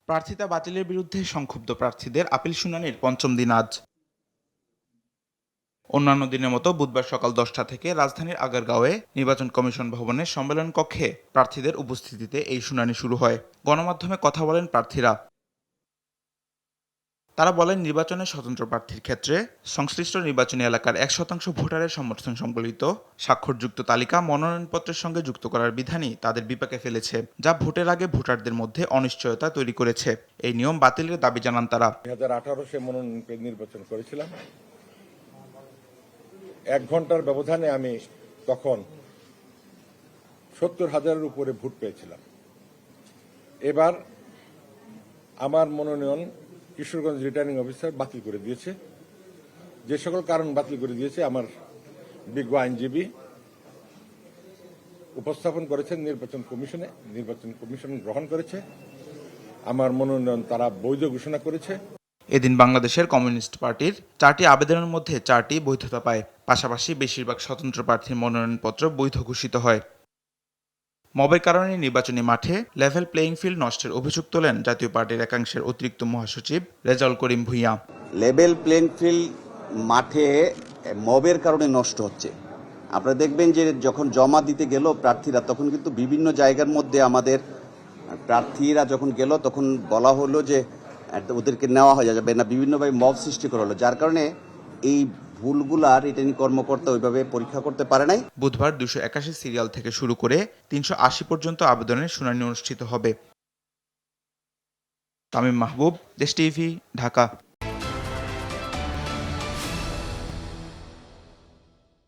প্রার্থিতা বাতিলের বিরুদ্ধে সংক্ষুব্ধ প্রার্থীদের আপিল শুনানির পঞ্চম দিন আজ। অন্যান্য দিনের মতো বুধবার সকাল 10টা থেকে রাজধানীর আগারগাঁওয়ে নির্বাচন কমিশন ভবনের সম্মেলন কক্ষে প্রার্থীদের উপস্থিতিতে এই শুনানি শুরু হয়। গণমাধ্যমে কথা বলেন প্রার্থীরা। তারা বলেন, নির্বাচনে স্বতন্ত্র প্রার্থীর ক্ষেত্রে সংশ্লিষ্ট নির্বাচনী এলাকার 1% ভোটারের সমর্থন সংবলিত স্বাক্ষরযুক্ত তালিকা মনোনয়নপত্রের সঙ্গে যুক্ত করার বিধানই তাদের বিপাকে ফেলেছে, যা ভোটের আগে ভোটারদের মধ্যে অনিশ্চয়তা তৈরি করেছে। এই নিয়ম বাতিলের দাবি জানান তারা। 2018 সে মনোনয়ন নির্বাচন করেছিলাম। 1 ঘন্টার ব্যবধানে আমি তখন 70,000-এর উপরে ভোট পেয়েছিলাম। এবার আমার মনোনয়ন কিশোরগঞ্জ রিটার্নিং অফিসার বাতিল করে দিয়েছে। যে সকল কারণ বাতিল করে দিয়েছে আমার বিজ্ঞ আইনজীবী উপস্থাপন করেছেন নির্বাচন কমিশনে। নির্বাচন কমিশন গ্রহণ করেছে। আমার মনোনয়ন তারা বৈধ ঘোষণা করেছে। এদিন বাংলাদেশের কমিউনিস্ট পার্টির 4টি আবেদনের মধ্যে 4টি বৈধতা পায়। পাশাপাশি বেশিরভাগ স্বতন্ত্র প্রার্থীর মনোনয়নপত্র বৈধ ঘোষিত হয়। মবের কারণে নির্বাচনী মাঠে লেভেল প্লেয়িং ফিল্ড নষ্টের অভিযোগ তোলেন জাতীয় পার্টির একাংশের অতিরিক্ত মহাসচিব Rezaul Karim Bhuiyan. Level playing field মাঠে মবের কারণে নষ্ট হচ্ছে। আপনারা দেখবেন যে যখন জমা দিতে গেল প্রার্থীরা, তখন কিন্তু বিভিন্ন জায়গার মধ্যে আমাদের প্রার্থীরা যখন গেল তখন বলা হলো যে ওদেরকে নেওয়া হয়ে যাবে না, বিভিন্নভাবে মব সৃষ্টি করা হলো, যার কারণে এই ভুলগুলা রিটার্নিং কর্মকর্তা ওইভাবে পরীক্ষা করতে পারে নাই। বুধবার 281 সিরিয়াল থেকে শুরু করে 380 পর্যন্ত আবেদনের শুনানি অনুষ্ঠিত হবে। তামিম মাহবুব, দেশ টিভি, ঢাকা।